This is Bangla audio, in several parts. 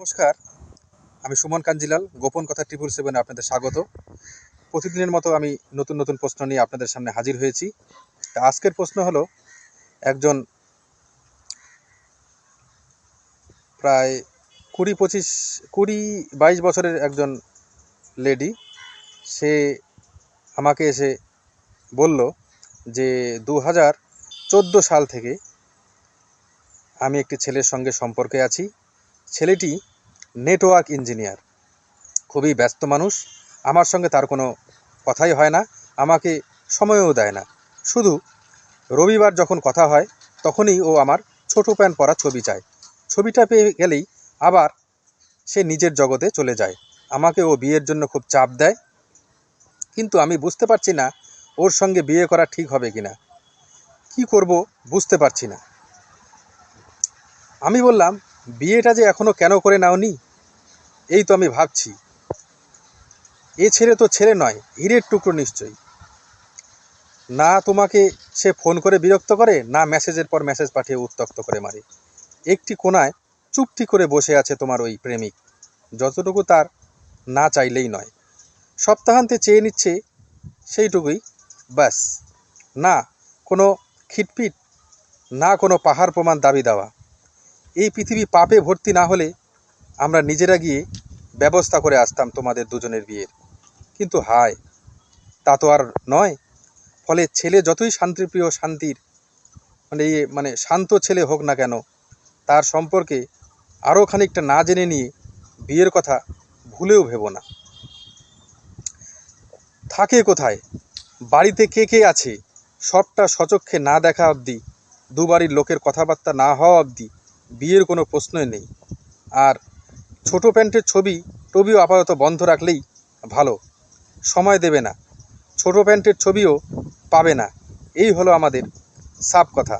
নমস্কার, আমি সুমন কাঞ্জিলাল। গোপন কথা 777 আপনাদের স্বাগত। প্রতিদিনের মতো আমি নতুন নতুন প্রশ্ন নিয়ে আপনাদের সামনে হাজির হয়েছি। তা আজকের প্রশ্ন হলো, একজন প্রায় 22 বছরের একজন লেডি, সে আমাকে এসে বলল যে 2014 সাল থেকে আমি একটি ছেলের সঙ্গে সম্পর্কে আছি। ছেলেটি নেটওয়ার্ক ইঞ্জিনিয়ার, খুবই ব্যস্ত মানুষ। আমার সঙ্গে তার কোনো কথাই হয় না, আমাকে সময়ও দেয় না। শুধু রবিবার যখন কথা হয় তখনই ও আমার ছোট প্যান্ট পরা ছবি চায়। ছবিটা পেয়ে গেলেই আবার সে নিজের জগতে চলে যায়। আমাকে ও বিয়ের জন্য খুব চাপ দেয়, কিন্তু আমি বুঝতে পারছি না ওর সঙ্গে বিয়ে করা ঠিক হবে কিনা। কি করব বুঝতে পারছি না। আমি বললাম, বিয়েটা যে এখনো কেন করে নাওনি, এই তো আমি ভাবছি। এ ছেলে তো ছেলে নয়, হীরের টুকরো নিশ্চয়ই। না তোমাকে সে ফোন করে বিরক্ত করে, না মেসেজের পর মেসেজ পাঠিয়ে উত্ত্যক্ত করে মারে। একটি কোণায় চুপটি করে বসে আছে তোমার ওই প্রেমিক, যতটুকু তার না চাইলেই নয়। সপ্তাহান্তে চেয়ে নিচ্ছে সেইটুকুই, ব্যাস। না কোনো খিটপিট, না কোনো পাহাড় প্রমাণ দাবি দেওয়া। এই পৃথিবী পাপে ভর্তি না হলে আমরা নিজেরা গিয়ে ব্যবস্থা করে আসতাম তোমাদের দুজনের বিয়ের। কিন্তু হায়, তা তো আর নয়। ফলে ছেলে যতই শান্তিপ্রিয়, শান্ত ছেলে হোক না কেন, তার সম্পর্কে আরও খানিকটা না জেনে নিয়ে বিয়ের কথা ভুলেও ভেবো না। থাকে কোথায়, বাড়িতে কে কে আছে, সবটা সচক্ষে না দেখা অবধি, দুবাড়ির লোকের কথাবার্তা না হওয়া অবধি বিয়ের কোনো প্রশ্নই নেই। আর ছোট প্যান্টের টবিও আপাতত বন্ধ রাখলেই ভালো। সময় দেবে না, ছোট প্যান্টের ছবিও পাবে না, এই হলো আমাদের সাফ কথা।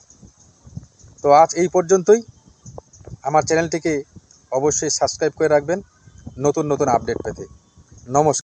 তো আজ এই পর্যন্তই। আমার চ্যানেলটিকে অবশ্যই সাবস্ক্রাইব করে রাখবেন নতুন নতুন আপডেট পেতে। নমস্কার।